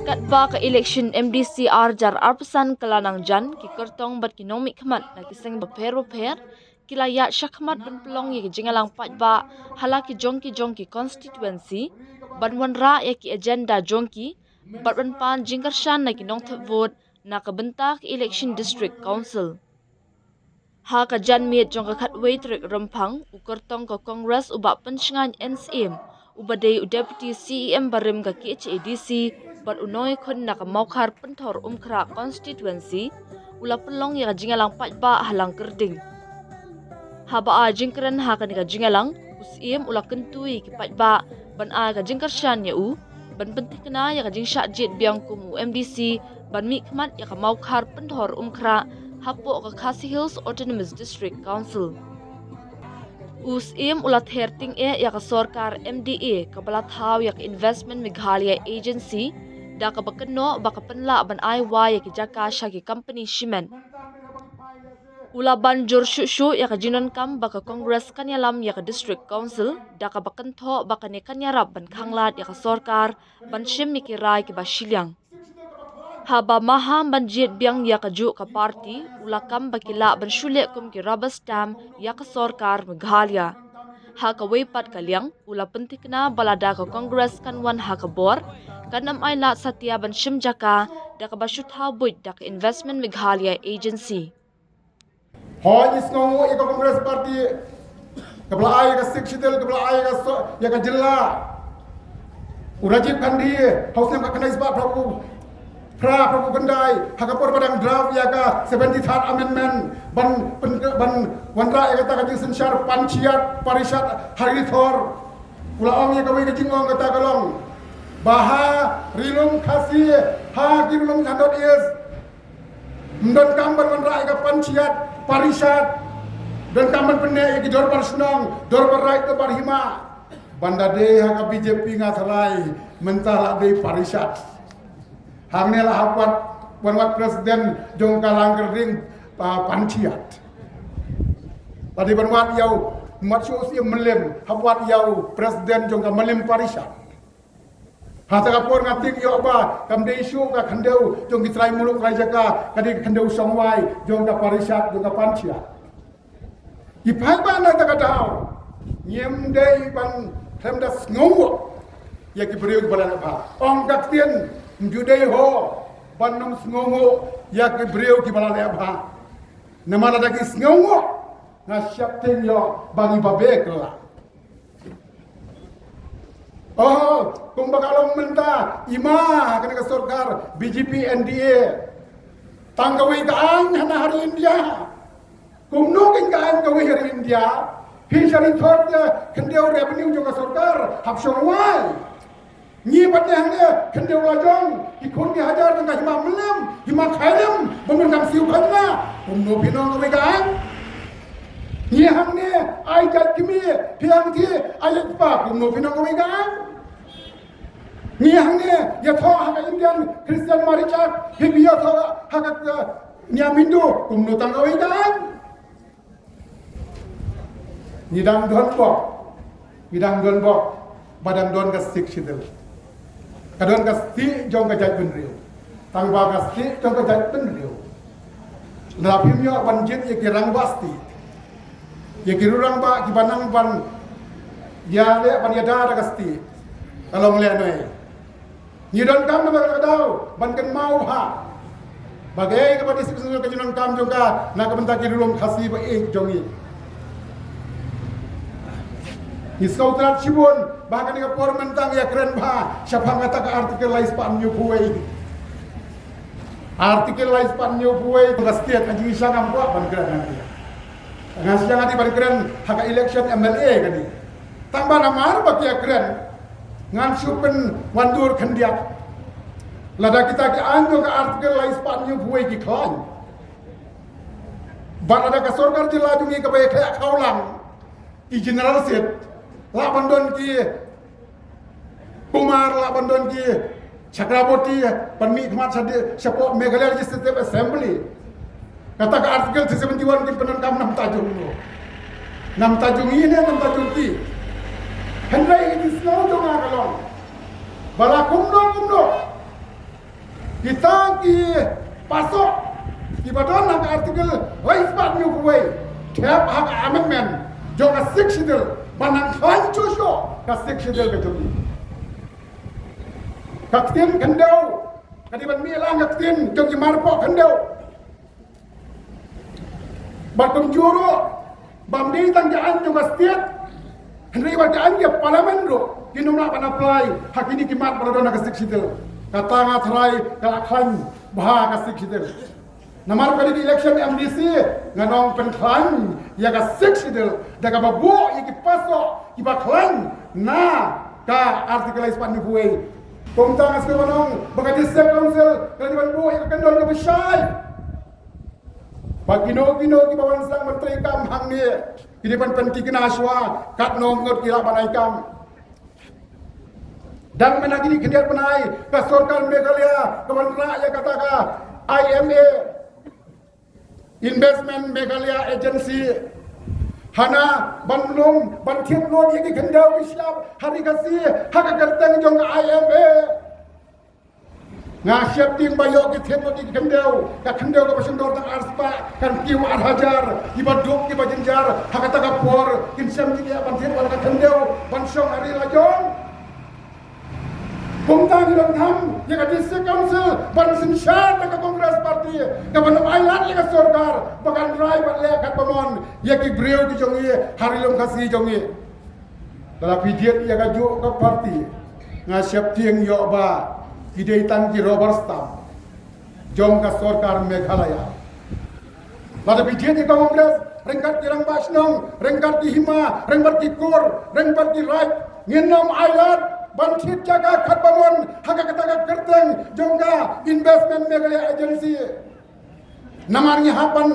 Katba ka election MDCR jar arpasan kalanang jan ki kertong bat ki nomi khmat na kiseng baper kilaya syakmat ban pelong ye jingalang patba halaki jongki constituency ban wanra ye ki agenda jongki bat ban pan jingkarshan na ki nong vote na ka bentak election district council ha ka jan miet jong ka khatwei trek rampang u kertong ka congress uba pensngan NCM ubade deputy CEM barim ka KHADC bat unoy khon na ka maukar pentor umkra constituency ula pelong ya jingalang patba halang kerding haba a jingkran ha ka ni ka jingalang usiem ula kentui ki patba ban a ka jingkarshan ya u ban pentikna ya ka jingsha jet biang kumu MDC ban mi khmat ya ka maukar pentor umkra hapo ka Khasi Hills Autonomous District Council. Usiem ulat herting ya ka sorkar MDA kabalat haw ya ka Investment Meghalaya Agency da ka bakeno baka penla ban aiwa ya ki jaka sya ki company Shimen. Ula banjur syusyu ya ka jinon kam baka Congress kanyalam ya ka District Council da ka bakento baka ne kanyarap ban khanglat ya ka sorkar ban shim mikirai ki basilyang. Haba maham banjit biang ya kaju ka party ulakam bakila banshule kum ki rubber stamp ya ka sorkar Meghalaya. Ha ka weipat kaliang ula pentikna balada ka Congress kanwan ha ka bor kanam ay la satya ban shimjaka da ka basyut habut da ka Investment Meghalaya Agency. Hoy isngo ya ka Congress party kabla ay ka sikshidel kabla ay ka ya ka jilla urajib kandi hausna ka kanais ba prabu Prabu Kendai, hakapur padang draft ya ka 73rd Amendment ban wanra ya kata kajing sensyar panciat parisat harithor ulaong ya kawai kajingong kata kalong baha rilum khasi ha kirulum handot is mdon kamban wanra ya ka panciat parisat dan kamban penne ya ki dor parsunong dor parai ke parhima bandade ha ka BJP ngasalai mentala de parisat Hamnya lah hafat wanwat presiden jong kalang kering panciat. Tadi wanwat yau matsu usia melim hafat yau presiden jong melim parisat. Hata kapor ngatik yau ba kamde isu ka kandeu jong ditrai muluk raja ka kadi kandeu songwai jong ka parisat jong ka panciat. Ipai ba na ta kadau. Nyem dei ban hemda sngowo. Ya ki beriu balan apa. Ong kaktien Judai ho banam sngongo ya ke breu ki bala le abha namala dagi sngongo na syapten yo bagi babe kala oh kumbakalong menta ima kana ka sarkar BJP NDA tanggawi kaan hana hari India kumno kin kaan gawi hari India hisari thot khendeu revenue jo ka sarkar hapshong wai Ni batnya hanya kendeu lajong ikun ki hajar tengah hima melam hima khairem bemendam siu khadna umno pinong kemegaan ni hamne ai jat kimi piang thi ayat pa umno pinong kemegaan ni hamne ya tho ha Indian Christian marichak hibiya tho ha ka nyamindu umno tang kemegaan nidang don bo badan don ka sikshidel kadon kasti jong ka jaj benriu tangba kasti jong ka jaj benriu lapimyo banjit ye kirang basti ye kirurang ba kibanang ban ya le ban yada kasti kalong le noi ni don kam ba kadau ban kan mau ha bagai ka pati siksun ka jinon kam jong ka na ka benta kirulum khasi ba ek jongi Iskau terat sibun bahkan dengan por mentang ya keren bah siapa ngata ke artikel lais pan new buai artikel lais pan new buai tugas tiap aji isang ampo ban keren nanti ngas jangan di ban keren hak election MLA kani tambah nama bagi ya keren ngan supen wandur kendiak lada kita ke anjo ke artikel lais pan new buai di klan ban ada ke sorkar dilajungi ke baik kayak kaulang i general set la bandon ki Kumar la bandon ki Chakraborty panmi khmat sade support Meghalaya Legislative Assembly kata ka article 71 ki penan kam nam tajung no nam tajung ini nam tajung ti Henry ini selalu dengar kalau bala kumno kita ki pasok di badan nak artikel life part new way tiap hak amendment jong asik sidel banang hancu syo kasik sidel ke jogi kaktin kendau kadiban milang kaktin jong marpo kendau batum juro bamdi tangjaan jong astiat Henry wajaan dia parlimen ro kinumla pan apply hak ini kimat baladona kasik sidel kata ngatrai kalakhan bah kasik sidel Namar kali di election MDC nganong penklan ya ka 6 idel daga babu iki paso iba klan na ka article ispan buai komta ngas ke manong baga district council kali ban bu ya kendon ke besai bagino ki bawan sang menteri kam hang ni kini pan penki kena aswa kat nongot kira banai kam dan menagini kendiat penai ka sorkar Meghalaya kawan rakyat kata ka IMA Investment Meghalaya Agency Hana Bandung Bantiap Lord yang kendau siap hari kasih hak kerteng jong IMA ngasiap tim bayo ke tempat di kendau ka kendau ka pasang dor tang arspa kan kiu arhajar ibaduk di bajenjar hak kata kapor kinsam di bantiap wala ka kendau bansong hari lajong Bungtang di dalam yang ada district council bansin syar ke Kongres Parti ke bandung island yang sorkar bahkan rai buat lekat pemon yang kibriu di jongi hari lom kasih jongi dalam video yang gajuk ke parti ngasiap tiang yok ba kidaitan ki Robert Stam jong ke sorkar Meghalaya pada video di Kongres rengkat di Rang Basnong rengkat di Hima rengkat di Kur rengkat di Rai nginom island Bantit jaga kat bangun haka kata kerteng jongga investment Meghalaya agency namarnya hapan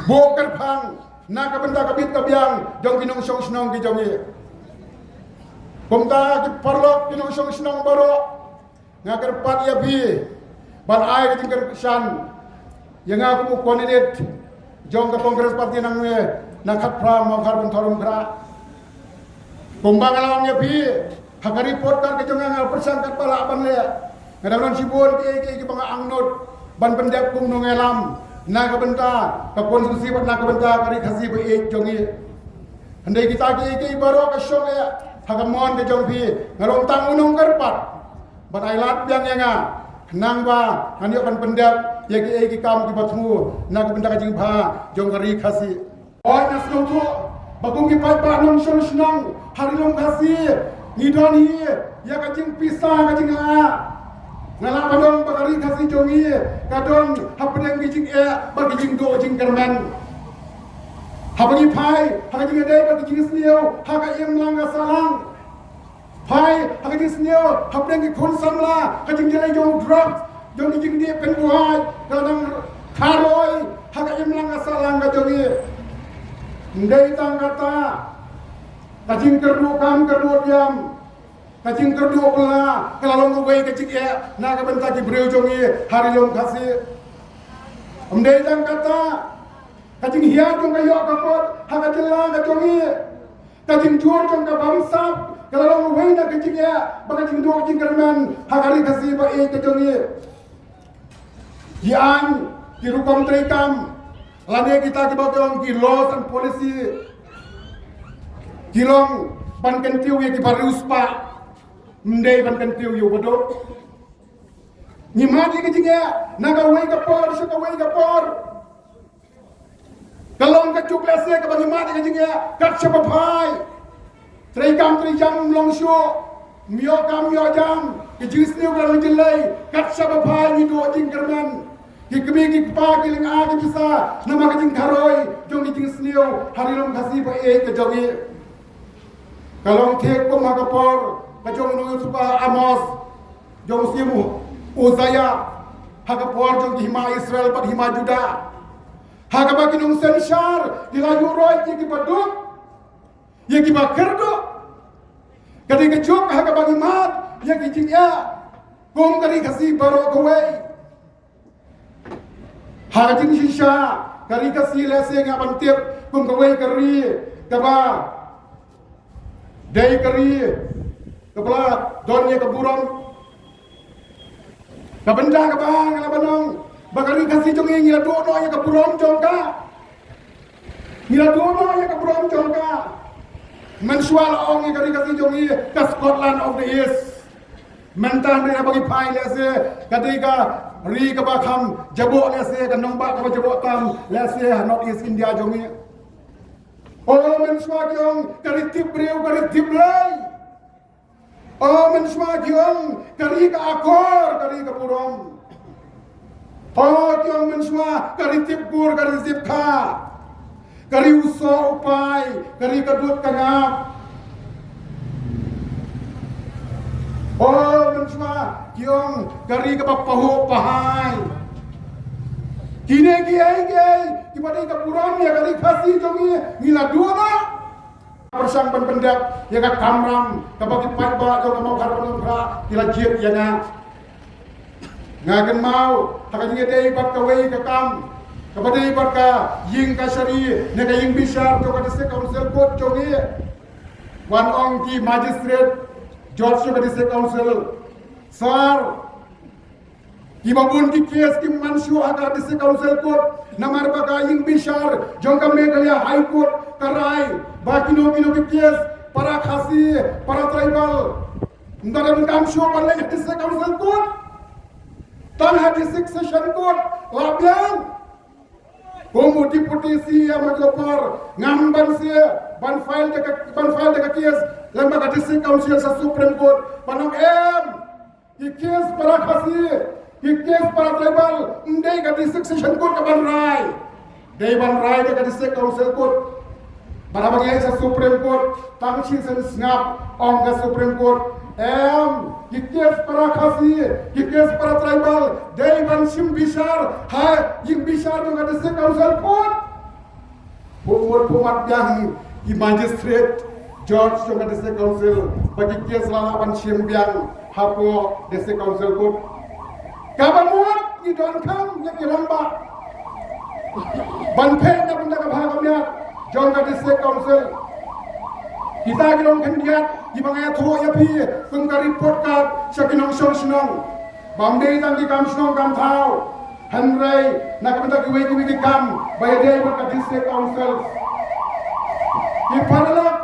boker pang na kabenda kabit kabyang jong kinong song snong ki jongi komta ki parlok kinong song snong baro ngaker pat ya bi ban ai ki tingker san yang aku mu koordinate jong ka Kongres Parti nang nang khat pra mo khar bun thorum kra Kumbang alangnya bi, hak report kan kejongan al persangkat pala aban le. Ngadalan sibun ki banga angnot ban pendap kum nongelam na ka benta ka konsumsi ban na ka benta kari khasi be ek jongi. Handai kita ki baro ka syong ya hak mon ke jong bi ngalong tang unong kerpat. Ban ailat biang yanga nang ba hanyo ban pendap ya ki kam ki batmu na ka benta ka jing ba jong kari khasi. Oi nas no tu Bagong kipat ba nong senang hari long kasih ngidoni ya kacing pisah kacing ngala padong bakari kasih jongi kadon hapeng kicing bagi jing do jing kerman hapagi pai hapagi ngade bagi jing sniu haga im lang salang pai hapagi sniu hapeng ki kon samla kacing jelai jong drug jong jing dia pen buai kadang karoi haga im lang salang ka jongi Ndai tang kata kacing kerdu kam kerdu diam kacing kerdu pula kalau ngoi kacing ya na ka benta ki breu jongi hari long kasih ndai tang kata kacing hiar jong kayo kapot hak jela ka jongi kacing jor jong ka bamsap kalau ngoi na kacing ya ba kacing do kacing kerman hak hari kasih ba e ka jongi yan ki rupam trekam Lani kita kibagong ki laws and policy kilong ban kentiu ye ki baruspa ndei ban kentiu yo bodo ni mati ke jinga naga wei ka por so ka wei ka por kalong ka chuklase ka bagi mati ke jinga kat chapa phai trei jam long sho mio jam ki jisni ka lei kat chapa phai ni do jing kerman Hikmi ki pa ki ling a ki bisa nama ka jing karoi jong ki jing sniu hari long kasih ba e ke jongi kalong thek ko ma ka por ka jong no supa amos jong simu uzaya ha ka por jong ki hima Israel pat hima Juda ha ka ba ki nong senshar di la yuroi ki baduk ye ki ba kerdo kadi ke jok ha ka ba ki mat ye ki jing ya kom kari kasih baro ko wei Hajin shisha kari kasi lese ngapan tiap kum kawai kari kaba dai kari kepala donnya keburon kabenda kabang labanong bakari kasi jongi ngila dono ya keburon jongka ngila dono ya keburon jongka mensual ong kari kasi jongi ke Scotland of the East mentan dia bagi pai lese ketika ri ke bakam jabok lese ke nombak ke jabok tam lese North East India jongi oh mensual jong kari tip breu kari tip lay oh mensual jong kari ke akor kari ke purom oh jong mensual kari tip kur kari tip kha kari uso upai kari ke dut kangap oh mensual jong kari ke papahu pahai kini kiai kepada ke purom ya kari kasih jongi ngila dua na persang pendak ya ka kamram ka bagi patba ka mau karpon ka ila jip ya na ngagen mau takanya dei bat ka wei ka kam ka badai bat ka ying ka shari ne ka ying bisar to ka se council court jongi one ong ki magistrate George to ka se council sir ki babun ki case ki manshu aga se council court namar baka ying bisar jongka meghalaya high court karai bakino ki case para khasi para tribal ndaran kam show palle se council court tan hati session court labian komu deputy ya majopar ngamban se ban file de case lamba ka se council sa supreme court panam ki case para khasi ki case para tribal ndai ka session court ka ban rai dei ban rai de ka se council court para bagi sa Supreme Court tangsi sen snap ong ka Supreme Court ki case para khasi ki case para tribal dei ban sim bisar ha ying bisar do ka se council court bumur pumat yang ki magistrate George do ka se council bagi case la ban sim biang hapo de se council court kabanut ki don kam yang lamba ban phe na bunda ka bhagamya Jongka District Council kita kilong kandidat di bangaya tuho ya pi kung ka report card sa kinong sinong bamde tang di kam sinong kam thao hanray nakapenta kiwi ki kam bayade ka District Council iparalak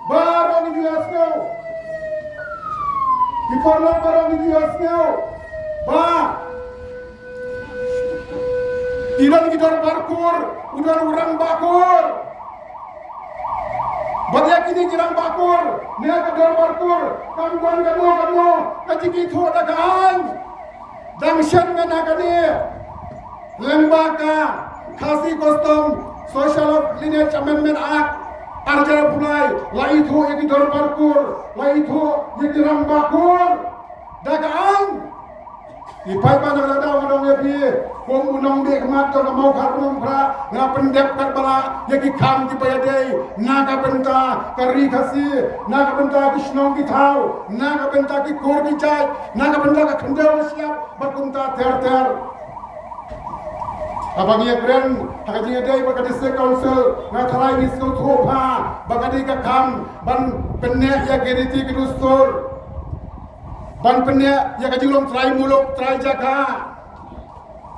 barong di US now iparalak barong di US now ba Idan kita barkur, udah orang bakur. Banyak ini jirang bakur, nia kedor barkur, kamu, kaciki itu ada kan? Dangsian mana kani? Lembaga kasih kostum Social Lineage Amendment Act, arjara pulai, lah itu yang kedor barkur, lah itu yang jirang bakur, dagang. Ipai pa na daw nong yapi kung unong di kamat to mau karung pra na pendek kat bala yaki kam ki payade naga benta kari khasi naga benta kishnong ki thau naga benta ki kor ki chai naga benta ka khandel siap bakunta ter abang ya kren hakaji dei bakati se council na tharai ni so thopa bakati ka kam ban penne ya geriti ki dustur ban penya ya kajulong try muluk try jaga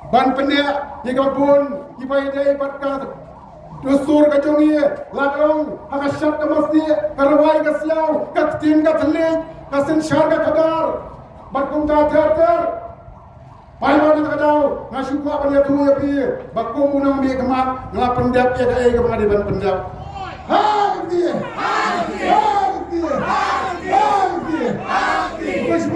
ban penya ya kabun ibai dei batka dusur kajongi lakrong hakasyat kamasti karwai kasyau katin katlik kasin syar ka kadar bakum ta ter pai ba ta kadau nasuka ban ya tu ya pi bakum unang bi kemat ngala pendap ya dai ke pengadilan pendap ha dia Let's